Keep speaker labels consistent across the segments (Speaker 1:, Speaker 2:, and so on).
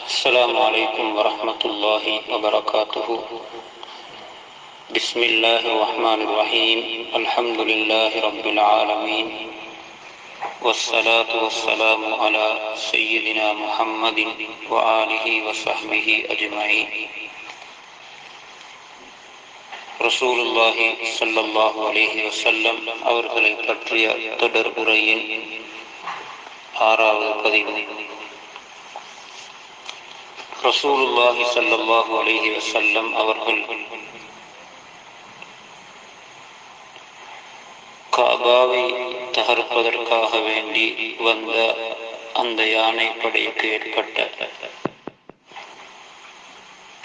Speaker 1: السلام عليكم ورحمة الله وبركاته. بسم الله الرحمن الرحيم. الحمد لله رب العالمين، والصلاة والسلام على سيدنا محمد وآله وصحبه أجمعين. ரசூலுல்லாஹி ஸல்லல்லாஹு அலைஹி வஸல்லம் அவர்களை பற்றிய தொடர் உரையின் 6வது பதிவு. ரசூலுல்லாஹி ஸல்லல்லாஹு அலைஹி வஸல்லம் அவர்கள் காபாவை தகர்ப்பதற்காக வேண்டி வந்த அந்த யானை படைக்கு ஏற்பட்ட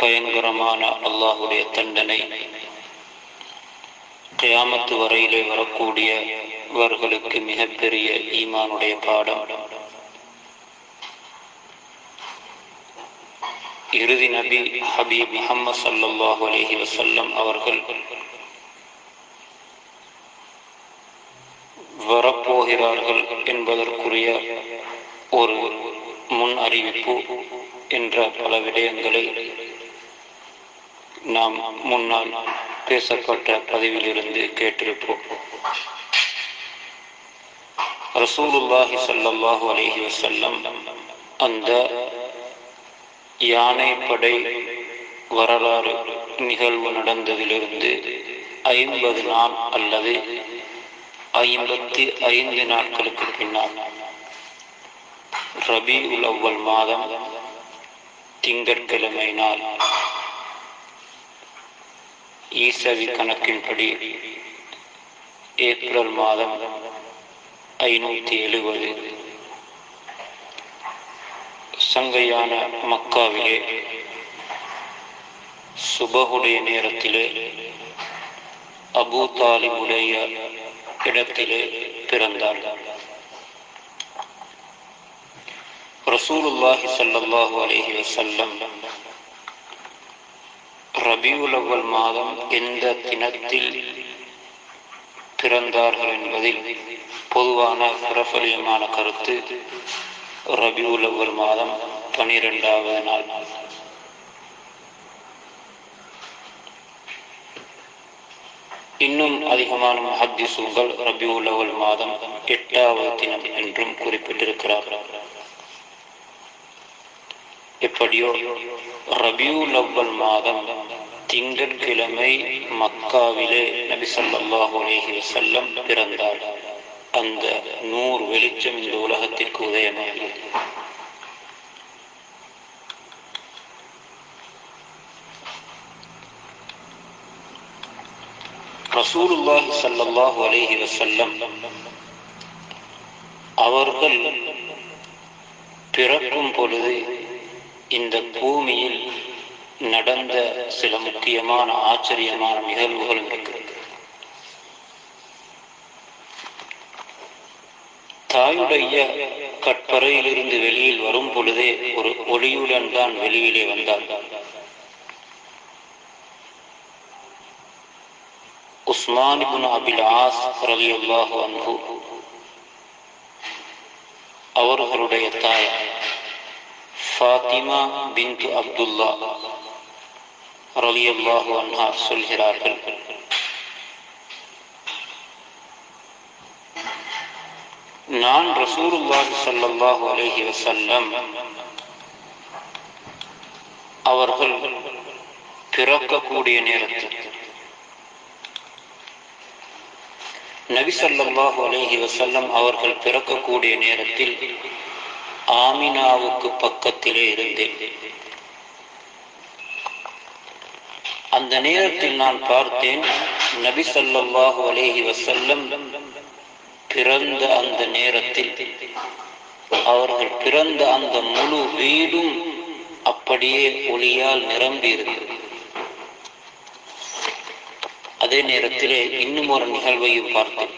Speaker 1: பயங்கரமான அல்லாஹுடைய தண்டனை கியாமத்து வரையிலே வரக்கூடியவர்களுக்கு மிகப்பெரிய ஈமானுடைய பாடம். இறுதி நபி ஹபீப் முஹம்மது ஸல்லல்லாஹு அலைஹி வஸல்லம் அவர்கள் வரப்போகிறார்கள் என்பதற்குரிய ஒரு முன் அறிவிப்பு என்ற பல விடயங்களை நாம் முன்னால் பேசப்பட்ட பதிவிலிருந்து கேட்டிருப்போம். ரசூலுல்லாஹி ஸல்லல்லாஹு அலைஹி வஸல்லம் அந்த யானை படை வரலாறு நிகழ்வு நடந்ததிலிருந்து 50 நாள் அல்லது 55 நாட்களுக்கு பின்னால் ரபீஉல் அவ்வல் மாதம் திங்கட்கிழமை நாள் ஈசவி கணக்கின்படி ஏப்ரல் மாதம் 570 சங்கையான மக்காவிலே சுபஹுடைய நேரத்திலே அபூ தாலிபுடைய இடத்திலே பிறந்தார். ரசூலுல்லாஹி ஸல்லல்லாஹு அலைஹி வஸல்லம் ரபீஉல் அவ்வல் மாதம் எந்த தினத்தில் பிறந்தார்கள் என்பதில் பொதுவான பிரபல்யமான கருத்து ரபீஉல் அவ்வல் மாதம் 12வது நாள். இன்னும் அதிகமான முஹத்திஸுகள் ரபீஉல் அவ்வல் மாதம் 8வது தினம் என்றும் குறிப்பிட்டிருக்கிறார்கள். எப்படியோ ரபீஉல் அவ்வல் மாதம் திங்கட்கிழமை மக்காவிலே நபி ஸல்லல்லாஹு அலைஹி வஸல்லம் பிறந்தார். அந்த நூறு வெளிச்சம் இந்த உலகத்திற்கு உதயமானது. ரசூலுல்லாஹி ஸல்லல்லாஹு அலைஹி வஸல்லம் அவர்கள் பிறக்கும் பொழுது இந்த பூமியில் நடந்த சில முக்கியமான ஆச்சரியமான நிகழ்வுகளும் இருக்கிறது. தாயுடைய கற்பறையிலிருந்து வெளியில் வரும் பொழுதே ஒரு ஒளியுடன் தான் வெளியிலே வந்தார். உஸ்மான் இப்னு அபில் ஆஸ் ரலியல்லாஹு அன்ஹு அவர்களுடைய தாய் ஃபாத்திமா பின்த் அப்துல்லா ரலியல்லாஹு அன்ஹா சொல்கிறார்கள், நான் ரசூலுல்லாஹி ஸல்லல்லாஹு அலைஹி வஸல்லம் அவர்கள் பிறக்கக்கூடிய நேரத்தில் நபி ஸல்லல்லாஹு அலைஹி வஸல்லம் அவர்கள் பிறக்கக்கூடிய நேரத்தில் ஆமினாவுக்கு பக்கத்திலே இருந்தேன். அந்த நேரத்தில் நான் பார்த்தேன், நபி ஸல்லல்லாஹு அலைஹி வஸல்லம் பிறந்த அந்த நேரத்தில் அவர்கள் பிறந்த அந்த முழு வீடும் அப்படியே ஒளியால் நிரம்பி இருந்தது. அதே நேரத்திலே இன்னும் ஒரு நிகழ்வையும் பார்த்தேன்.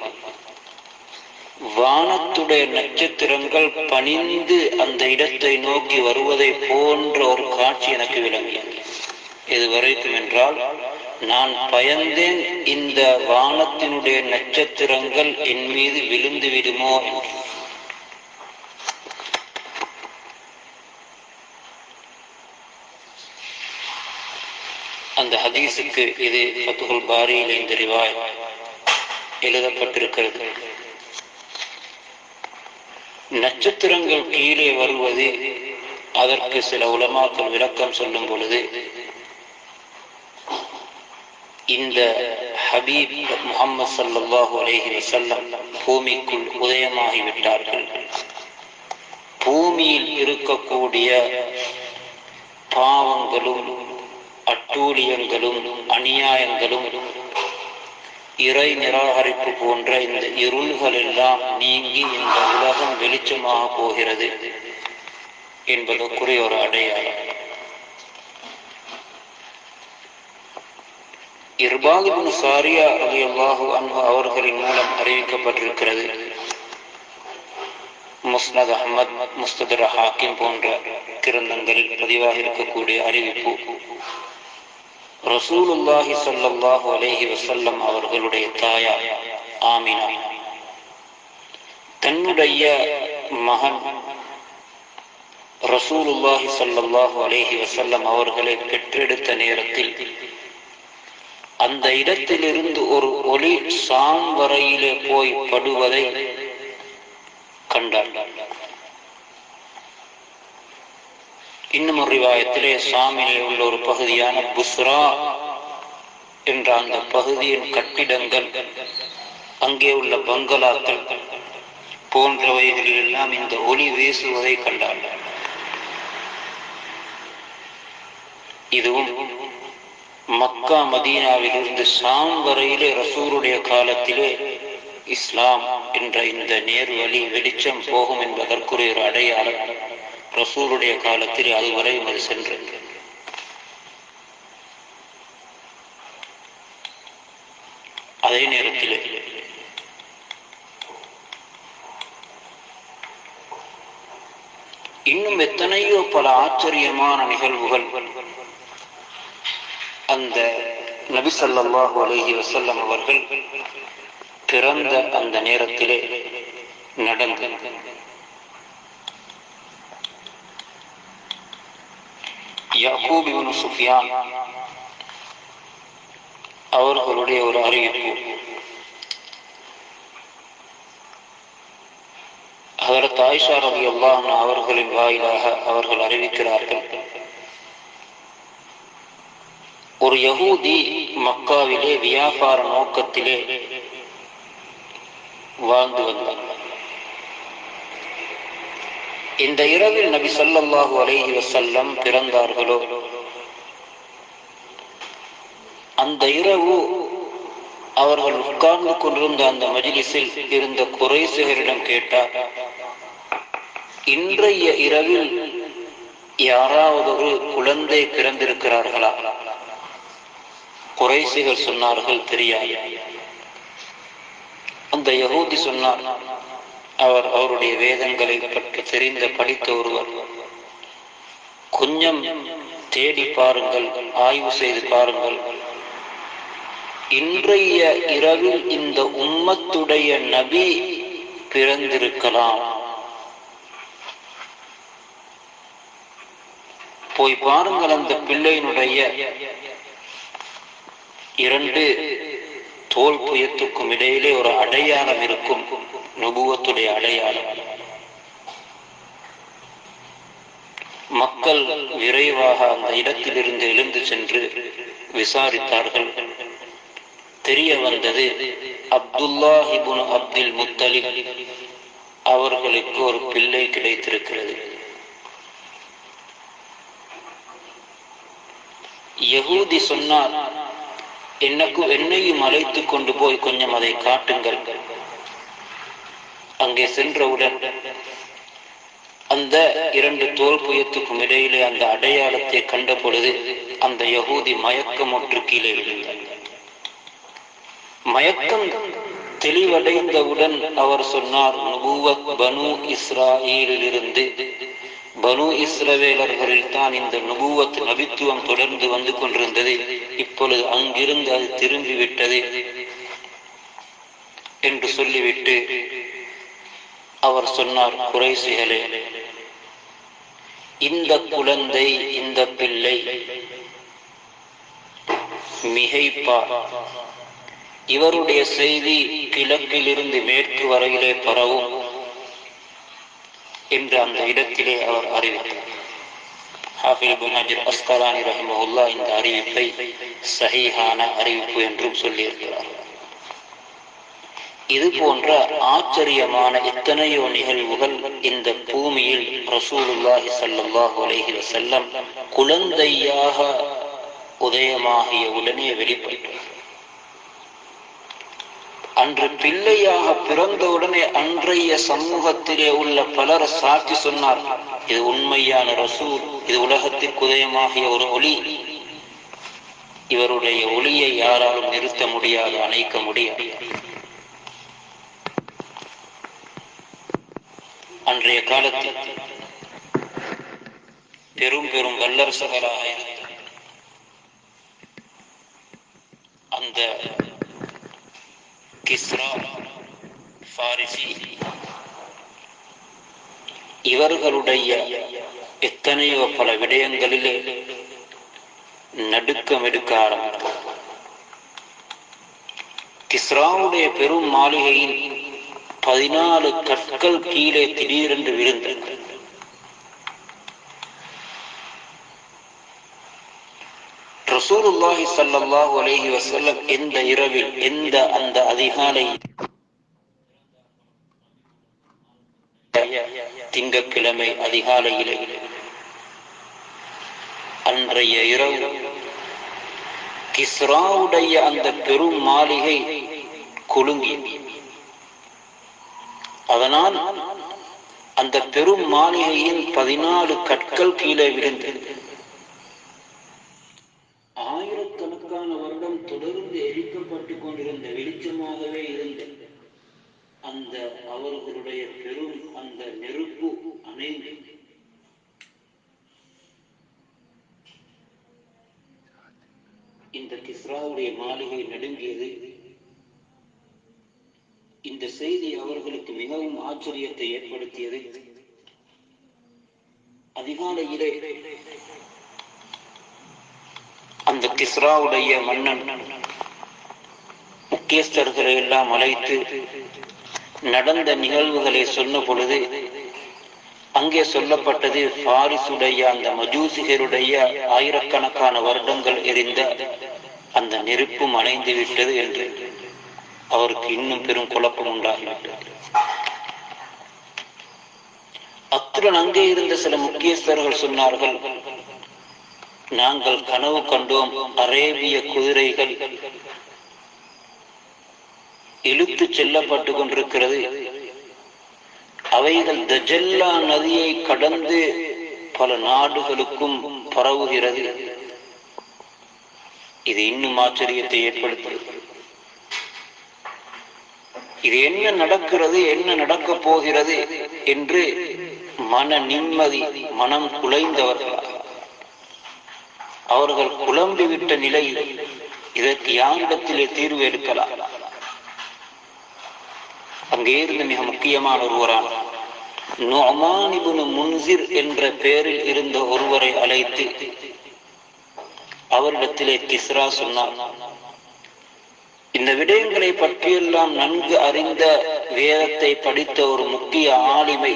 Speaker 1: வானத்துடைய நட்சத்திரங்கள் பணிந்து அந்த இடத்தை நோக்கி வருவதை போன்ற ஒரு காட்சி எனக்கு விளங்கியது. இதுவரைக்கும் என்றால் நான் பயந்தேன், இந்த வானத்தினுடைய நட்சத்திரங்கள் என் மீது விழுந்து விடுமோ என்று. அந்த ஹதீஸுக்கு இது ஃபத்ஹுல் பாரியில் இந்த ரிவாயத் எழுதப்பட்டிருக்கிறது. நட்சத்திரங்கள் கீழே வருவது, அதற்கு சில உலமாக்கள் விளக்கம் சொல்லும் பொழுது, இந்த ஹபீப் முஹம்மது ஸல்லல்லாஹு அலைஹி வஸல்லம் பூமிக்குள் உதயமாகிவிட்டார்கள். பூமியில் இருக்கக்கூடிய பாவங்களும் அட்டூழியங்களும் அநியாயங்களும் இறை நிராகரிப்பு போன்ற இந்த இருள்கள் எல்லாம் நீங்கி இந்த உலகம் வெளிச்சமாக போகிறது என்பதற்குரிய ஒரு அடையாளம். இர்பாத் இப்னு சாரியா ரலியல்லாஹு அன்ஹு அவர்களின் மூலம் அறிவிக்கப்பட்டிருக்கிறது. முஸ்னத் அஹ்மத், முஸ்தத்ரக் ஹாக்கிம் போன்ற கிரந்தங்களில் பதிவாக இருக்கக்கூடிய அறிவிப்பு, ரசூலுல்லாஹி ஸல்லல்லாஹு அலைஹி வஸல்லம் அவர்களுடைய தாயார் ஆமினா தன்னுடைய மகன் ரசூலுல்லாஹி ஸல்லல்லாஹு அலைஹி வஸல்லம் அவர்களை பெற்றெடுத்த நேரத்தில் அந்த இடத்திலிருந்து ஒரு ஒளி ஷாம் வரையிலே போய் படுவதை கண்டார். இன்னும் ஒரு ரிவாயத்திலே ஷாமிலே உள்ள ஒரு பகுதியான புஸ்ரா என்ற அந்த பகுதியின் கட்டிடங்கள், அங்கே உள்ள பங்களாக்கள் போன்றவைகளில் எல்லாம் இந்த ஒளி வீசுவதை கண்டார். இதுவும் மக்கா மதீனாவிலிருந்து ஷாம் வரையிலே ரசூலுடைய காலத்திலே இஸ்லாம் என்ற இந்த நேர்வழி வெளிச்சம் போகும் என்பதற்குரிய ஒரு அடையாளம். ரசூலுடைய காலத்தில் அதுவரை அது சென்றது. அதே நேரத்தில் இன்னும் எத்தனையோ பல ஆச்சரியமான நிகழ்வுகள் அந்த நபி ஸல்லல்லாஹு அலைஹி வஸல்லம் அவர்கள் பிறந்த அந்த நேரத்திலே நடந்தது. யாக்கூப் இப்னு சுஃபியான் அவர்களுடைய ஒரு அறிவிப்பு, ஹஜ்ரத் ஆயிஷா ரலியல்லாஹு அன்ஹா அவர்களின் வாயிலாக அவர்கள் அறிவிக்கிறார்கள், ஒரு யஹூதி மக்காவிலே வியாபார நோக்கத்திலே வாழ்ந்து வந்தார். இந்த இரவில் நபி ஸல்லல்லாஹு அலைஹி வஸல்லம் பிறந்தார்களோ, அந்த இரவு அவர்கள் உட்கார்ந்து கொண்டிருந்த அந்த மஜ்லிஸில் இருந்த குறைஷிகளிடம் கேட்டார், இன்றைய இரவில் யாராவது ஒரு குழந்தை பிறந்திருக்கிறார்களா? குறைஷிகள் சொன்னார்கள், தெரியாது. அந்த யஹூதி சொன்னார், அவர் அவருடைய வேதங்களை பற்றி தெரிந்த படித்த ஒருவர், கொஞ்சம் தேடி பாருங்கள், ஆய்வு செய்து பாருங்கள், இன்றைய இரவில் இந்த உம்மத்துடைய நபி பிறந்திருக்கலாம், போய் பாருங்கள். அந்த பிள்ளையினுடைய 2 தோல் புயத்துக்கும் இடையிலே ஒரு அடையாளம் இருக்கும், நபுவத்துடைய அடையாளம். மக்கள் விரைவாக அந்த இடத்திலிருந்து எழுந்து சென்று விசாரித்தார்கள். தெரிய வந்தது, அப்துல்லாஹ் இப்னு அப்துல் முத்தலிப் அவர்களுக்கு ஒரு பிள்ளை கிடைத்திருக்கிறது. யஹூதி சொன்னார், என்னையும் அழைத்து கொண்டு போய் கொஞ்சம் அதை காட்டுங்கள். அங்கே சென்றவுடன் அந்த 2 தோல் புயத்துக்கும் இடையிலே அந்த அடையாளத்தை கண்ட பொழுது அந்த யஹூதி மயக்கமுற்று கீழே விழுந்தார். மயக்கம் தெளிவடைந்தவுடன் அவர் சொன்னார், நபுவத் பனு இஸ்ராயீலிலிருந்து பனு இஸ்ரவேலர்களில் தான் இந்த நபுவத் நபித்துவம் தொடர்ந்து வந்து கொண்டிருந்தது, இப்பொழுது அங்கிருந்து அது திரும்பிவிட்டது என்று சொல்லிவிட்டு அவர் சொன்னார், குறைஷிகளே, இந்த குழந்தை, இந்த பிள்ளை மிகைப்பார். இவருடைய செய்தி கிழக்கிலிருந்து மேற்கு வரையிலே பரவும் என்று அந்த இடத்திலே அவர் அறிவித்தார். ஹாஃபிஸ் இப்னு ஹஜர் அஸ்கலானி ரஹிமஹுல்லாஹ் இந்த அறிவிப்பை சஹீஹான அறிவிப்பு என்றும் சொல்லியிருக்கிறார். இது போன்ற ஆச்சரியமான எத்தனையோ நிகழ்வுகள் இந்த பூமியில் ரசூலுல்லாஹி ஸல்லல்லாஹு அலைஹி வஸல்லம் குழந்தையாக உதயமாகிய உடனே வெளிப்பட்டார். அன்று பிள்ளையாக பிறந்தவுடனே அன்றைய சமூகத்திலே உள்ள பலர் சாட்சி சொன்னார், இது உண்மையான ரசூல், இது உலகத்திற்கு உதயமாகிய ஒரு ஒளி, இவருடைய ஒளியை யாராலும் நிறுத்த முடியாது, அணைக்க முடியாது. அன்றைய காலத்தில் பெரும் பெரும் வல்லரசுகளாக இருந்த அந்த கிஸ்ரா, ஃபாரிசி, இவர்களுடைய எத்தனையோ பல விடயங்களிலே நடுக்கம் எடுக்க ஆரம்பித்தார். கிஸ்ராவுடைய பெரும் மாளிகையில் 14 கற்கள் கீழே திடீரென்று விழுந்தன. ரசூலுல்லாஹி ஸல்லல்லாஹு அலைஹி வஸல்லம் எந்த இரவில், அந்த அதிகாலை திங்கட்கிழமை அதிகாலையிலே அன்றைய இரவு கிஸ்ராவுடைய அந்த பெரும் மாளிகை குலுங்கியது. அதனால் அந்த பெரும் மாளிகையின் 14 கற்கள் கீழே விழுந்தது. ஆயிரக்கணக்கான வருடம் தொடர்ந்து எரிக்கப்பட்டுக் கொண்டிருந்த வெளிச்சமாகவே இருந்த அந்த அவர்களுடைய பெரும் அந்த நெருப்பு அணைந்து இந்த கிஸ்ராவுடைய மாளிகை நடுங்கியது. இந்த செய்தி அவர்களுக்கு மிகவும் ஆச்சரியத்தை ஏற்படுத்தியது. அதிகாலையிலே அந்த கிஸ்ராவுடைய மன்னன் முக்கியஸ்தர்களை எல்லாம் அழைத்து நடந்த நிகழ்வுகளை சொன்ன பொழுது அங்கே சொல்லப்பட்டது, பாரிசுடைய அந்த மஜூசிகருடைய ஆயிரக்கணக்கான வருடங்கள் எரிந்த அந்த நெருப்பும் அணைந்து விட்டது என்று. அவருக்கு இன்னும் பெரும் குழப்பம் உண்டாகிவிட்டது. அத்துடன் அங்கே இருந்த சில முக்கியஸ்தர்கள் சொன்னார்கள், நாங்கள் கனவு கண்டோம், அரேபிய குதிரைகள் இழுத்து செல்லப்பட்டு கொண்டிருக்கிறது, அவைகள் தஜல்லா நதியை கடந்து பல நாடுகளுக்கும் பரவுகிறது. இது இன்னும் ஆச்சரியத்தை ஏற்படுத்துகிறது. இது என்ன நடக்கிறது, என்ன நடக்கப் போகிறது என்று மன நிம்மதி, மனம் குலைந்தவர்கள், அவர்கள் குழம்பிவிட்ட நிலையில் இதற்கு யாரிடத்திலே தீர்வு எடுக்கலாம்? அங்கே இருந்து மிக முக்கியமான ஒருவரான நுஅமான் இப்னு முன்சிர் என்ற பெயரில் இருந்த ஒருவரை அழைத்து அவரிடத்திலே கிஸ்ரா சொன்னார், இந்த விடயங்களை பற்றியெல்லாம் நன்கு அறிந்த வேதத்தை படித்த ஒரு முக்கிய ஆலிமை,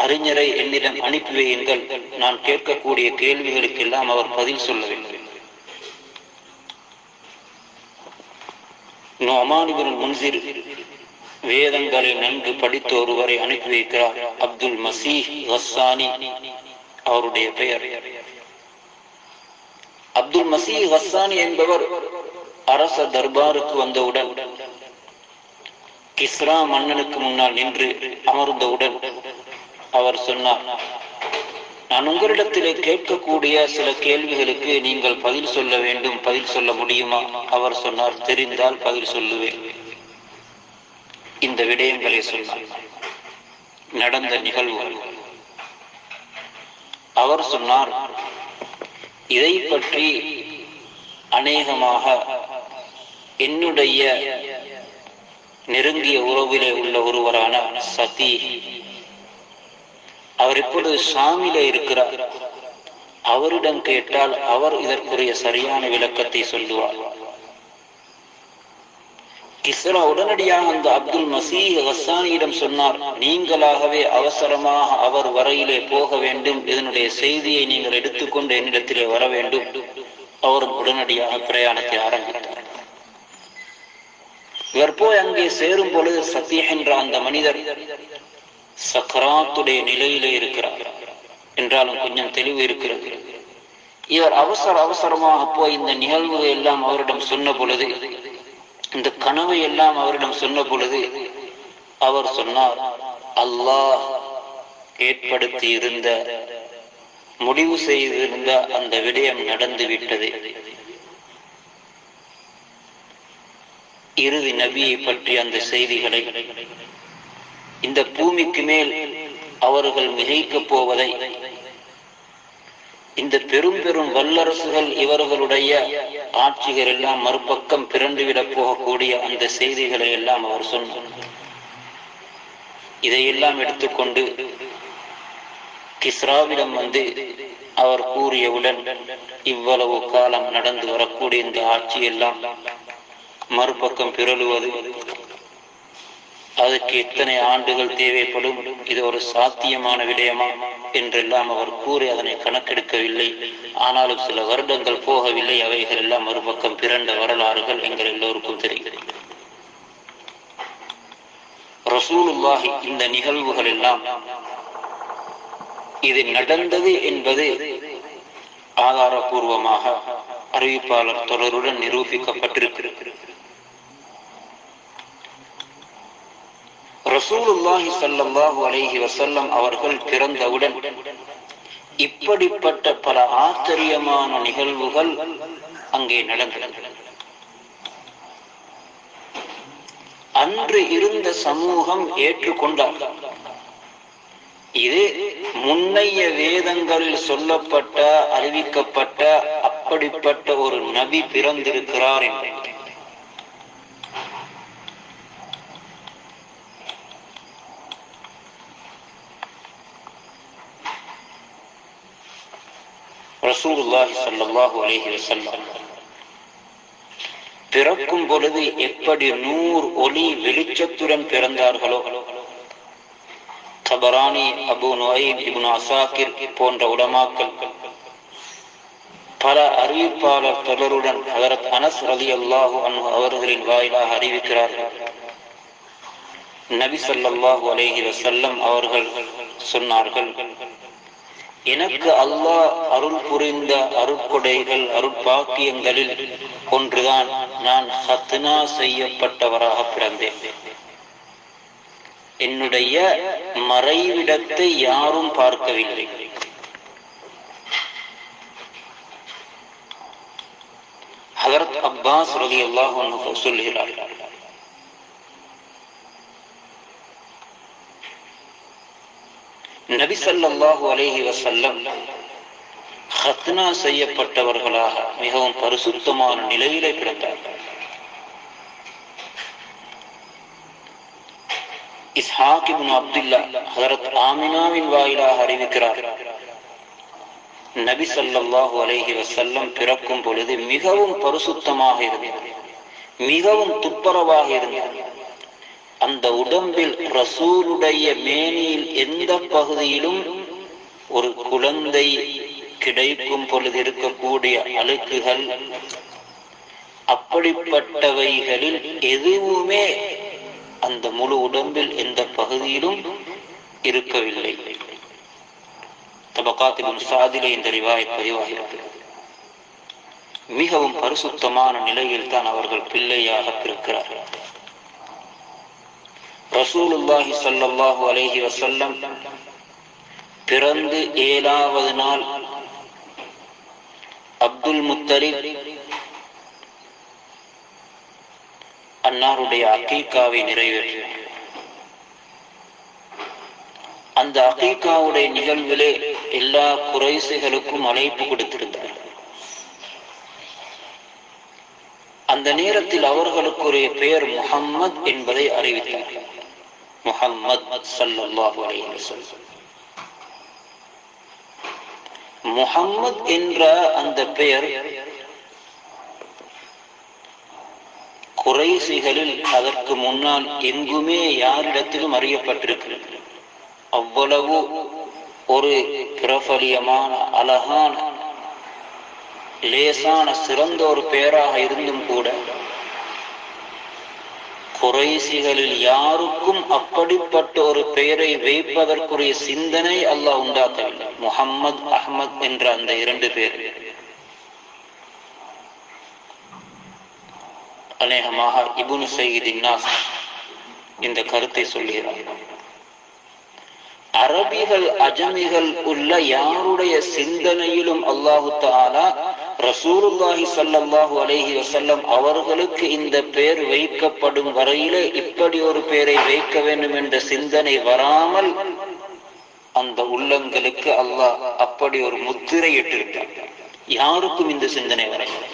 Speaker 1: அறிஞரை என்னிடம் அனுப்பி வையுங்கள், நான் கேட்கக்கூடிய கேள்விகளுக்கெல்லாம் அவர் பதில் சொல்ல வேண்டும். நுஅமான் இப்னு முன்சிர் வேதங்களை நன்கு படித்த ஒருவரை அனுப்பி வைக்கிறார். அப்துல் மசீஹ் கஸ்ஸானி அவருடைய பெயர். அப்துல் மசீஹ் கஸ்ஸானி என்பவர் அரச தர்பாருக்கு வந்தவுடன் கிஸ்ரா மன்னனுக்கு முன்னால் நின்று அமர்ந்தவுடன் அவர் சொன்னார், நான் உங்களிடத்திலே கேட்கக்கூடிய சில கேள்விகளுக்கு நீங்கள் பதில் சொல்ல வேண்டும், பதில் சொல்ல முடியுமா? அவர் சொன்னார், தெரிந்தால் பதில் சொல்லுவேன். இந்த விடயங்களை சொன்னார், நடந்த நிகழ்வுகள். அவர் சொன்னார், இதை பற்றி அநேகமாக என்னுடைய நெருங்கிய உறவிலே உள்ள ஒருவரான சதி, அவர் இப்பொழுது ஷாமிலே இருக்கிறார், அவரிடம் கேட்டால் அவர் இதற்குரிய சரியான விளக்கத்தை சொல்லுவார். கிஸ்ரா உடனடியாக அந்த அப்துல் மசீஹ் கஸ்ஸானியிடம் சொன்னார், நீங்களாகவே அவசரமாக அவர் வரையிலே போக வேண்டும், இதனுடைய செய்தியை நீங்கள் எடுத்துக்கொண்டு என்னிடத்திலே வர வேண்டும். அவரும் உடனடியாக பிரயாணத்தை ஆரம்பித்தார். இவர் போய் அங்கே சேரும் பொழுது சத்தீஹ் என்ற அந்த மனிதர் சக்கராத்துடைய நிலையிலே இருக்கிறார். என்றாலும் கொஞ்சம் தெளிவு இருக்கிறது. இவர் அவசரமாக போய் இந்த நிகழ்வு எல்லாம் அவரிடம் சொன்ன பொழுது, இந்த கனவை எல்லாம் அவரிடம் சொன்ன பொழுது அவர் சொன்னார், அல்லாஹ் ஏற்படுத்தி இருந்த முடிவு செய்திருந்த அந்த விடயம் நடந்து விட்டது. இறுதி நபியை பற்றி அந்த செய்திகளை, இந்த பூமிக்கு மேல் அவர்கள் மிகைக்கப் போவதை, இந்த பெரும் பெரும் வல்லரசுகள் இவர்களுடைய ஆட்சிகள் எல்லாம் மறுபக்கம் பிறந்துவிடப் போகக்கூடிய அந்த செய்திகளை எல்லாம் அவர் சொன்னார். இதையெல்லாம் எடுத்துக்கொண்டு கிஸ்ராவிடம் வந்து அவர் கூறியவுடன், இவ்வளவு காலம் நடந்து வரக்கூடிய இந்த ஆட்சி எல்லாம் மறுபக்கம் பிறழுவது, அதற்கு எத்தனை ஆண்டுகள் தேவைப்படும், இது ஒரு சாத்தியமான விடயமா என்றெல்லாம் அவர் கூறி அதனை கணக்கெடுக்கவில்லை. ஆனாலும் சில வருடங்கள் போகவில்லை, அவைகள் எல்லாம் மறுபக்கம் பிறண்ட வரலாறுகள் எங்கள் எல்லோருக்கும் தெரிகிறது. ரசூலுல்லாஹி இந்த நிகழ்வுகள் எல்லாம் இது நடந்தது என்பது ஆதாரபூர்வமாக அறிவிப்பாளர் தொடருடன் நிரூபிக்கப்பட்டிருக்கிறது. ரசூலுல்லாஹி ஸல்லல்லாஹு அலைஹி வஸல்லம் அவர்கள் பிறந்தவுடன் இப்படிப்பட்ட பல ஆச்சரியமான நிகழ்வுகள் அங்கே நடந்தன. அன்று இருந்த சமூகம் ஏற்றுக்கொண்டார். இது முன்னைய வேதங்களில் சொல்லப்பட்ட அறிவிக்கப்பட்ட அப்படிப்பட்ட ஒரு நபி பிறந்திருக்கிறார் என்று. ரசூலுல்லாஹி ஸல்லல்லாஹு அலைஹி வஸல்லம் பிறக்கும் பொழுது எப்படி நூர் ஒளி வெளிச்சத்துடன் பிறந்தார்களோ, தபரானி, அபு நுஐம், இப்னு அசாக்கிர் போன்ற உலமாக்கள் பல அறிவிப்பாளர் தொடருடன் ஹஜ்ரத் அனஸ் ரலியல்லாஹு அன்ஹு அவர்களின் வாயிலாக அறிவிக்கிறார்கள். நபி ஸல்லல்லாஹு அலைஹி வஸல்லம் அவர்கள் சொன்னார்கள், எனக்கு அல்லாஹ் அருள் புரிந்த அருட்கொடைகள், அருட்பாக்கியங்களில் ஒன்றுதான் நான் ஹத்னா செய்யப்பட்டவராக பிறந்தேன். என்னுடைய மறைவிடத்தை யாரும் பார்க்கவில்லை. ஹஜ்ரத் அப்பாஸ் ரலியல்லாஹு அன்ஹு சொல்கிறார்கள், நபி ஸல்லல்லாஹு அலைஹி வஸல்லம் ஹத்னா செய்யப்பட்டவர்களாக மிகவும் பரிசுத்தமான நிலையிலே பிறந்தார்கள். இஸ்ஹாக் இப்னு அப்துல்லா ஹஜ்ரத் ஆமினாவின் வாயிலாக அறிவிக்கிறார், நபி ஸல்லல்லாஹு அலைஹி வஸல்லம் பிறக்கும் பொழுது மிகவும் பரிசுத்தமாக இருந்தது, மிகவும் துப்புரவாக இருந்தது. அந்த உடம்பில் ரசூலுடைய மேனியில் எந்த பகுதியிலும் ஒரு குழந்தை கிடைக்கும் பொழுது இருக்கக்கூடிய அழுக்குகள், அப்படிப்பட்டவைகளில் எதுவுமே அந்த முழு உடம்பில் எந்த பகுதியிலும் இருக்கவில்லை. தபகாத் இப்னு ஸஅதிலே இந்த ரிவாயத் பதிவாகிறது. மிகவும் பரிசுத்தமான நிலையில் தான் அவர்கள் பிள்ளையாக பிறக்கிறார்கள். ரசூலுல்லாஹி ஸல்லல்லாஹு அலைஹி வஸல்லம் பிறந்து 7வது நாள் அப்துல் முத்தலிப் அன்னாருடைய அகீகாவை நிறைவேற்றினார். அந்த அகீகாவுடைய நிகழ்விலே எல்லா குறைசிகளுக்கும் அழைப்பு கொடுத்திருந்தார். அந்த நேரத்தில் அவர்களுக்குரிய பெயர் முஹம்மத் என்பதை அறிவித்தார். முஹம்மத் ஸல்லல்லாஹு அலைஹி வஸல்லம். முஹம்மத் என்ற அந்த பெயர் குறைசிகளில் அதற்கு முன்னால் எங்குமே யாரிடத்திலும் அறியப்பட்டிருக்கிறது. அவ்வளவு ஒரு பிரபலியமான அழகான லேசான சிறந்த ஒரு பெயராக இருந்தும் கூட குறைசிகளில் யாருக்கும் அப்படிப்பட்ட ஒரு பெயரை வைப்பதற்குரிய சிந்தனை அல்லாஹ் உண்டாக்கவில்லை. முஹம்மது, அஹ்மத் என்ற அந்த இரண்டு பேர் அநேகமாக இப்னு சையிதின் நாஸ் இந்த கருத்தை சொல்கிறார். அரபிகள் அஜமிகள் உள்ள யாருடைய சிந்தனையிலும் அல்லாஹு தஆலா ரசூலுல்லாஹி ஸல்லல்லாஹு அலைஹி வஸல்லம் அவர்களுக்கு இந்த பெயர் வைக்கப்படும் வரையிலே இப்படி ஒரு பெயரை வைக்க வேண்டும் என்ற சிந்தனை வராமல் அந்த உள்ளங்களுக்கு அல்லாஹ் அப்படி ஒரு முத்திரை இட்டிருக்கிறார். யாருக்கும் இந்த சிந்தனை வரவில்லை.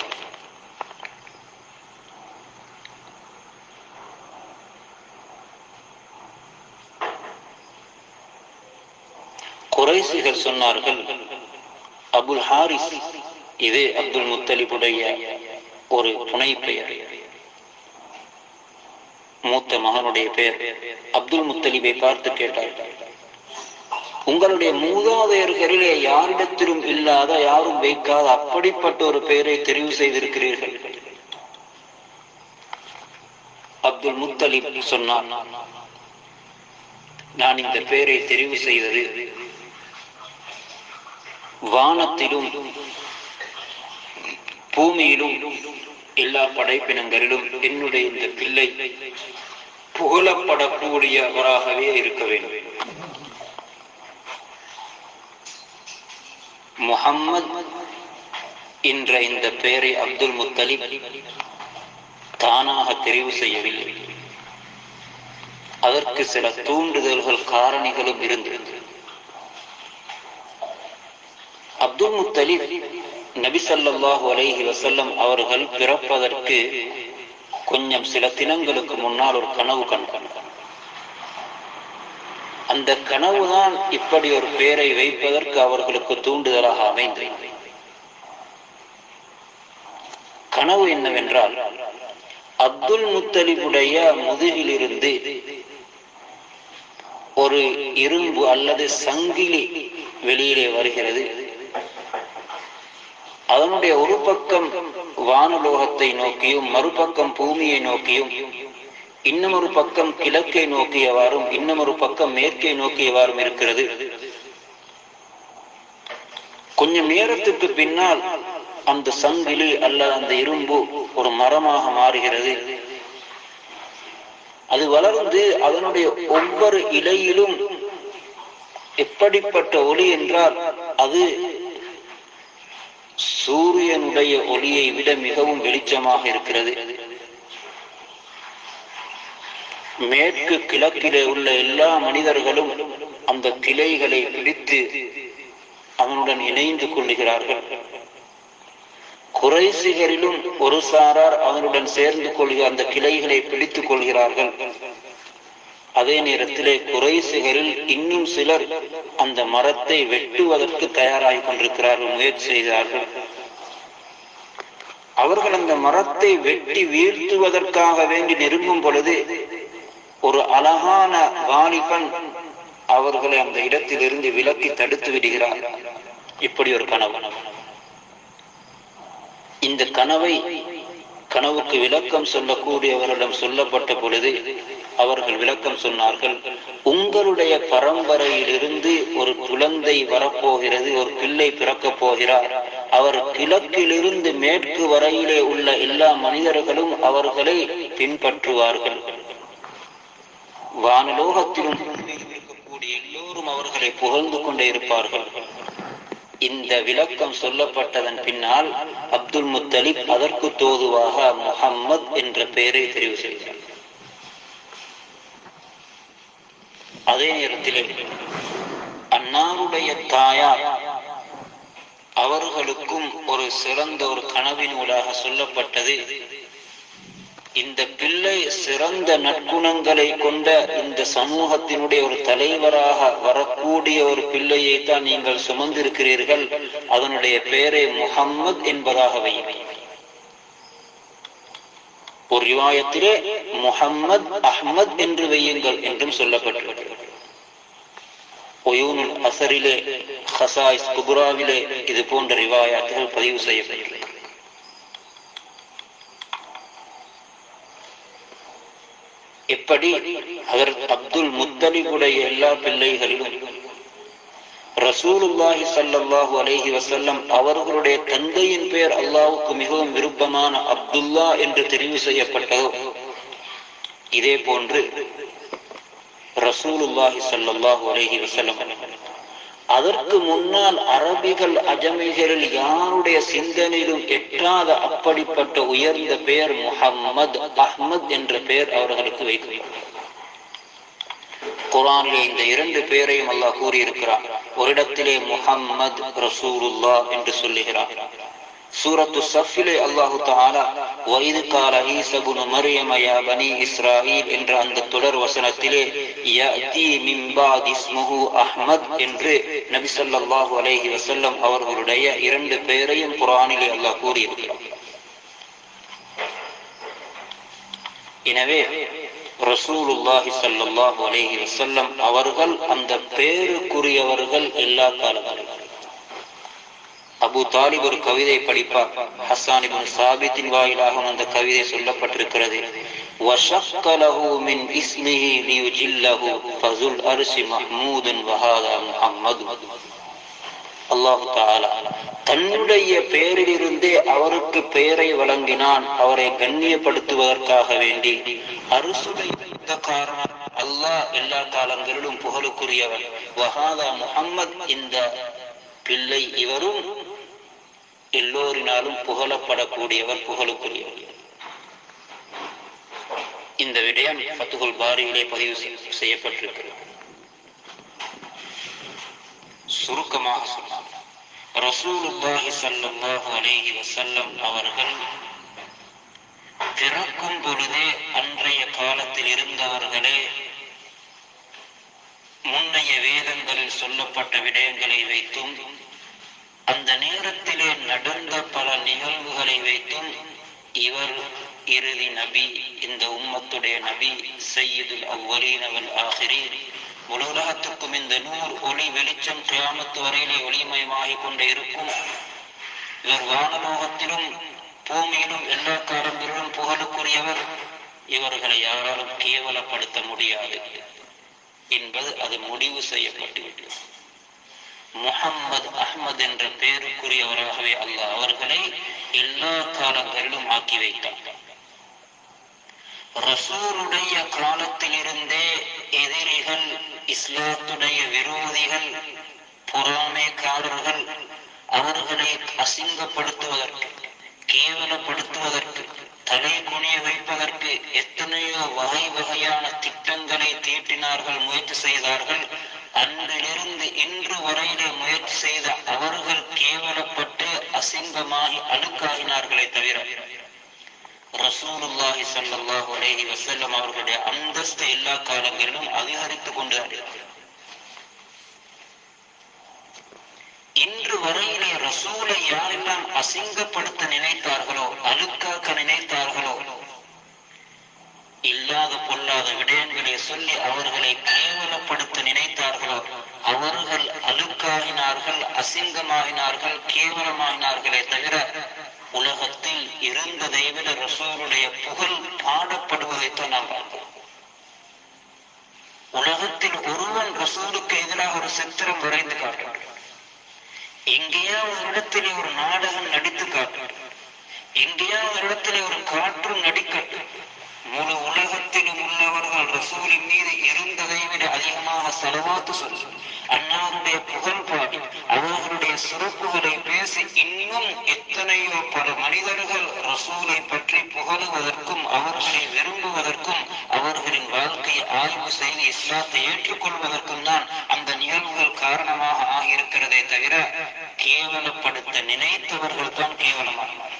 Speaker 1: குறைசிகள் சொன்னார்கள், அபுல் ஹாரிஸ், இது அப்துல் முத்தலிபுடைய ஒரு துணை பெயர், மூத்த மகனுடைய பெயர். அப்துல் முத்தலிபை பார்த்து கேட்டார்கள், உங்களுடைய மூதாதையர்களிலே யாரிடத்திலும் இல்லாத, யாரும் வைக்காத அப்படிப்பட்ட ஒரு பெயரை தெரிவு செய்திருக்கிறீர்கள். அப்துல் முத்தலிப் சொன்னார், நான் இந்த பெயரை தெரிவு செய்தது வானத்திலும் பூமியிலும் எல்லா படைப்பினங்களிலும் என்னுடைய இந்த பிள்ளை புகழப்படக்கூடியவராகவே இருக்க வேண்டும். முஹம்மது என்ற இந்த பெயரை அப்துல் முத்தலிப் தானாக தெரிவு செய்யவில்லை. அதற்கு சில தூண்டுதல்கள், காரணிகளும் இருந்தது. அப்துல் முத்தலிப் நபி ஸல்லல்லாஹு அலைஹி வஸல்லம் அவர்கள் பிறப்பதற்கு கொஞ்சம் சில தினங்களுக்கு முன்னால் ஒரு கனவு கண்டார். அந்த கனவுதான் இப்படி ஒரு பெயரை வைப்பதற்கு அவர்களுக்கு தூண்டுதலாக அமைந்தது. கனவு என்னவென்றால், அப்துல் முத்தலிபுடைய முதுகிலிருந்து ஒரு இரும்பு அல்லது சங்கிலி வெளியிலே வருகிறது. அதனுடைய ஒரு பக்கம் வானலோகத்தை நோக்கியும் மறுபக்கம் பூமியை நோக்கியும், இன்னும் ஒரு பக்கம் கிழக்கை நோக்கியவாறும் இன்னும் ஒரு பக்கம் மேற்கை நோக்கியவாறும் இருக்கிறது. கொஞ்சம் நேரத்துக்கு பின்னால் அந்த சங்கிலி அல்ல அந்த இரும்பு ஒரு மரமாக மாறுகிறது. அது வளர்ந்து அதனுடைய ஒவ்வொரு இலையிலும் எப்படிப்பட்ட ஒளி என்றால், அது சூரியனுடைய ஒளியை விட மிகவும் வெளிச்சமாக இருக்கிறது. மேற்கு கிழக்கிலே உள்ள எல்லா மனிதர்களும் அந்த கிளைகளை பிடித்து அவனுடன் இணைந்து கொள்ளுகிறார்கள். குறைசிகளிலும் ஒரு சாரார் அவனுடன் சேர்ந்து கொள்கிற அந்த கிளைகளை பிடித்துக் கொள்கிறார்கள். அதே நேரத்திலே குறைசிகளில் இன்னும் சிலர் அந்த மரத்தை வெட்டுவதற்கு தயாராகி கொண்டிருக்கிறார்கள், முயற்சி செய்கிறார்கள். அவர்கள் அந்த மரத்தை வெட்டி வீழ்த்துவதற்காக வேண்டி நெருங்கும் பொழுது ஒரு அழகான வாலிபன் அவர்களை அந்த இடத்திலிருந்து விலக்கி தடுத்து விடுகிறார். இப்படி ஒரு கனவு. இந்த கனவுக்கு விளக்கம் சொல்லக்கூடியவர்களிடம் சொல்லப்பட்ட பொழுது அவர்கள் விளக்கம் சொன்னார்கள், உங்களுடைய பரம்பரையிலிருந்து ஒரு குழந்தை வரப்போகிறது, ஒரு பிள்ளை பிறக்கப் போகிறார். அவர் கிழக்கிலிருந்து மேற்கு வரையிலே உள்ள எல்லா மனிதர்களும் அவர்களை பின்பற்றுவார்கள். வானலோகத்திலும் இருக்கக்கூடிய எல்லோரும் அவர்களை புகழ்ந்து கொண்டே இருப்பார்கள். இந்த விளக்கம் சொல்லப்பட்டதன் பின்னால் அப்துல் முத்தலிப் அதற்கு தோதுவாக முஹம்மது என்ற பெயரை தெரிவு செய்தார். அதே நேரத்தில் அன்னாருடைய தாயார் அவர்களுக்கும் ஒரு சிறந்த ஒரு கனவினூடாக சொல்லப்பட்டது, இந்த பிள்ளை சிறந்த நற்குணங்களை கொண்ட இந்த சமூகத்தினுடைய ஒரு தலைவராக வரக்கூடிய ஒரு பிள்ளையை தான் நீங்கள் சுமந்திருக்கிறீர்கள், அதனுடைய பெயரை முஹம்மது என்பதாக வையுங்கள். ஒரு ரிவாயத்திலே முஹம்மத் அஹ்மத் என்று வையுங்கள் என்றும் சொல்லப்பட்டிருக்கிறது. ஒயூனுல் அஸரிலே, ஹஸாயிஸ் குப்ராவிலே இது போன்ற ரிவாயாத்துகள் பதிவு செய்யப்பட்டிருக்கிறது. எப்படி ஹஜ்ரத் அப்துல் முத்தலிபுடைய எல்லா பிள்ளைகளிலும் ரசூலுல்லாஹி ஸல்லல்லாஹு அலைஹி வஸல்லம் அவர்களுடைய தந்தையின் பெயர் அல்லாஹ்வுக்கு மிகவும் விருப்பமான அப்துல்லா என்று தெரிவு செய்யப்பட்டதோ, இதே போன்று ரசூலுல்லாஹி ஸல்லல்லாஹு அலைஹி வஸல்லம் அதற்கு முன்னால் அரபிகள் அஜமிகளில் யாருடைய சிந்தனையிலும் எட்டாத அப்படிப்பட்ட உயர்ந்த பெயர் முஹம்மத் அஹ்மத் என்ற பெயர் அவர்களுக்கு வைக்கப்பட்டது. குர்ஆனிலே இந்த இரண்டு பெயரையும் அல்லாஹ் கூறியிருக்கிறார். ஒரு இடத்திலே முஹம்மத் ரசூலுல்லாஹ் என்று சொல்லுகிறார். சூரத்து ஸஃபிலே அல்லாஹ் தஆலா வஇது கால ஈஸா இப்னு மர்யம் யா பனி இஸ்ராயீல் என்ற அந்த தொடர் வசனத்திலே யஅதி மின் பாத் இஸ்முஹு அஹ்மத் என்று நபி ஸல்லல்லாஹு அலைஹி வஸல்லம் அவர்களுடைய இரண்டு பெயரையும் குர்ஆனிலே அல்லாஹ் கூறியிருக்கிறார். எனவே ரசூலுல்லாஹி ஸல்லல்லாஹு அலைஹி வஸல்லம் அவர்கள் அந்த பெயருக்குரியவர்கள் எல்லா காலங்களிலும். அபு தாலிப் ஒரு கவிதை படிப்பார். ஹஸ்ஸான் இப்னு சாபித்தின் வாயிலாக அந்த கவிதை சொல்லப்பட்டிருக்கிறது. வஷக்க லஹு மின் இஸ்மிஹி லியுஜில்லஹு ஃபஸுல் அர்ஷி மஹ்மூதுன் வஹாதா முஹம்மது. அல்லாஹ் தஆலா தன்னுடைய பெயரிலிருந்தே அவருக்கு பெயரை வழங்கினான், அவரை கண்ணியப்படுத்துவதற்காக வேண்டி. அர்ஷுடைய காரணம் அல்லாஹ் எல்லா காலங்களிலும் புகழுக்குரியவர். வஹாதா முஹம்மத் இந்த பிள்ளை, இவரும் எல்லோரினாலும் புகழப்படக்கூடியவர், புகழுக்குரியவர். இந்த விடயம் ஃபத்ஹுல் பாரியிலே பதிவு செய்யப்பட்டிருக்கிறது. சுருக்கமாக சொன்னார், ரசூலுல்லாஹி ஸல்லல்லாஹு அலைஹி வஸல்லம் அவர்கள் பிறக்கும் பொழுதே அன்றைய காலத்தில் இருந்தவர்களே முன்னைய வேதங்களில் சொல்லப்பட்ட விடயங்களை வைத்தும் அந்த நேரத்திலே நடந்த பல நிகழ்வுகளை வைத்தும் இவர் இறுதி நபி, இந்த உம்மத்துடைய நபி, சய்யிதுல் அவ்வலீன வல் ஆகிரீன், உலகத்துக்கும் இந்த நூர் ஒளி வெளிச்சம் கியாமத் வரையிலே ஒளிமயமாகிக் கொண்டே இருக்கும். இவர் வானலோகத்திலும் பூமியிலும் எல்லா காலங்களிலும் புகழுக்குரியவர். இவர்களை யாராலும் கேவலப்படுத்த முடியாது என்பது அது முடிவு செய்யப்பட்டுவிட்டது. முஹம்மது அஹ்மத் என்ற பெயருக்குரியவராகவே அல்லாஹ் அவர்களை எல்லா காலங்களிலும் ஆக்கி வைத்தார். ரசூலுடைய காலத்திலிருந்தே எதிரிகள், இஸ்லாத்துடைய விரோதிகள், பொறாமைக்காரர்கள் அவர்களை அசிங்கப்படுத்துவதற்கு, கேவலப்படுத்துவதற்கு, தலை குனிய வைப்பதற்கு எத்தனையோ வகை வகையான திட்டங்களை தீட்டினார்கள், முயற்சி செய்தார்கள். அன்றிலிருந்து இன்று வரையிலே முயற்சி செய்த அவர்கள் கேவலப்பட்டு அசிங்கமாகி அழுக்காகினார்களே தவிர ரசூலுல்லாஹி ஸல்லல்லாஹு அலைஹி வஸல்லம் அவர்களுடைய அந்தஸ்து எல்லா காலங்களிலும் அதிகரித்துக் கொண்டு இன்று வரையிலே ரசூலை யாரெல்லாம் அசிங்கப்படுத்த நினைத்தார்களோ, அழுக்காக்க நினைத்தார்களோ, இல்லாத பொல்லாத விடயங்களை சொல்லி அவர்களை கேவலப்படுத்த நினைத்தார்களோ, அவர்கள் அழுக்காகினார்கள், அசிங்கமாகினார்கள், கேவலமாகினார்களே தவிர உலகத்தில் இருந்ததை விட ரசூலுடைய புகழ் பாடப்படுவதைத்தான் நாம் பார்க்கிறோம். உலகத்தில் ஒருவன் ரசூலுக்கு எதிராக ஒரு சித்திரம் வரைந்து காட்டட்டும், எங்கேயாவது ஒரு இடத்திலே ஒரு நாடகம் நடித்து காட்டட்டும், எங்கேயாவது ஒரு இடத்திலே ஒரு காற்றும் நடிக்கட்டும், முழு உலகத்திலும் உள்ளவர்கள் ரசூலின் மீது இருந்ததை விட அதிகமாக ஸலவாத்து சொல்லி, அன்னாருடைய புகழ் பாடி, அவர்களுடைய சிறப்புகளை பேசி, இன்னும் எத்தனையோ பல மனிதர்கள் ரசூலை பற்றி புகழுவதற்கும் அவர்களை விரும்புவதற்கும் அவர்களின் வாழ்க்கையை ஆய்வு செய்து இஸ்லாத்தை ஏற்றுக்கொள்வதற்கும் தான் அந்த நிகழ்வுகள் காரணமாக ஆகியிருக்கிறதே தவிர கேவலப்படுத்த நினைத்தவர்கள் தான் கேவலமானார்கள்.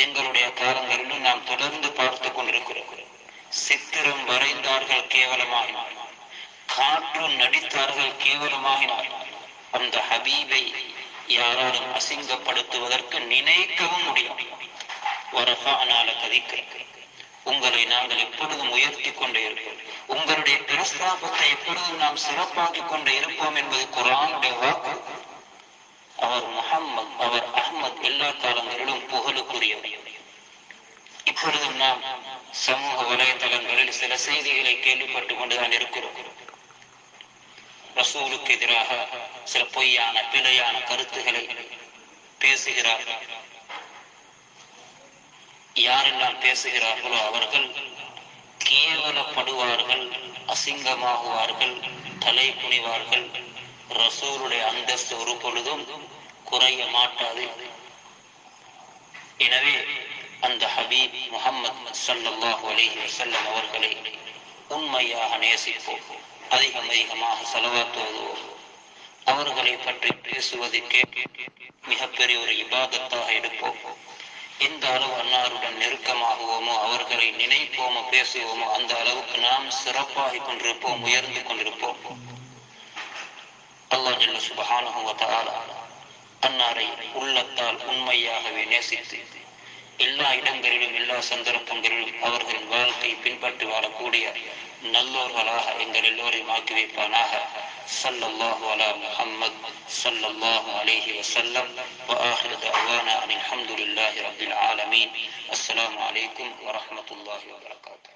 Speaker 1: எங்களுடைய காலங்களிலும் நாம் தொடர்ந்து பார்த்து கொண்டிருக்கிறோம். சித்திரம் வரைந்தார்கள், கேவலமாகினார். காற்று நடித்தார்கள், கேவலமாகினார். அந்த ஹபீபை யாராலும் அசிங்கப்படுத்துவதற்கு நினைக்கவும் முடியும். வரஃபஅனா லக திக்ரக, உங்களை நாங்கள் எப்பொழுதும் உயர்த்தி கொண்டே இருப்போம், உங்களுடைய பிரஸ்தாபத்தை எப்பொழுதும் நாம் சிறப்பாக்கிக் கொண்டே இருப்போம் என்பது குர்ஆனுடைய வாக்கு. அவர் முஹம்மது, அவர் அஹ்மத் எல்லா காலங்களிலும் புகழுக்குரியவர். இப்பொழுதும் நாம் சமூக வலைதளங்களில் சில செய்திகளை கேள்விப்பட்டுக் கொண்டுதான் இருக்கிறோம். ரசூலுக்கு எதிராக சில பொய்யான பிழையான கருத்துக்களை பேசுகிறார்கள். யாரெல்லாம் பேசுகிறார்களோ அவர்கள் கேவலப்படுவார்கள், அசிங்கமாகுவார்கள், தலை குனிவார்கள். ரசூலுடைய அந்தஸ்து ஒரு பொழுதும் குறைய மாட்டாது. எனவே அந்த ஹபீப் முஹம்மது ஸல்லல்லாஹு அலைஹி வஸல்லம் அவர்களை உண்மையாக நேசிப்போம், அதிகமாக ஸலவாத் ஓதுவோம். அவர்களை பற்றி பேசுவது மிகப்பெரிய ஒரு இபாதத்தாக எடுப்போம். எந்த அளவு அன்னாருடன் நெருக்கமாகுவோமோ, அவர்களை நினைப்போமோ, பேசுவோமோ, அந்த அளவுக்கு நாம் சிறப்பாகிக் கொண்டிருப்போம், உயர்ந்து கொண்டிருப்போம். அல்லாஹ் ஜல்ல சுப்ஹானஹு வ தஆலா அன்னாரை உள்ளத்தால் உண்மையாகவே நேசித்து எல்லா இடங்களிலும் எல்லா சந்தர்ப்பங்களிலும் அவர்களின் வாழ்க்கை பின்பற்றி வாழக்கூடிய நல்லோர்களாக எங்கள் எல்லோரையும் ஆக்கி வைப்பானாக. ஸல்லல்லாஹு அலா முஹம்மத் ஸல்லல்லாஹு அலைஹி வஸல்லம். வ ஆஹிரு தஅவானா அனில் ஹம்துலில்லாஹி ரப்பில் ஆலமீன். அஸ்ஸலாமு அலைக்கும் வ ரஹ்மத்துல்லாஹி வ பரகாத்துஹு.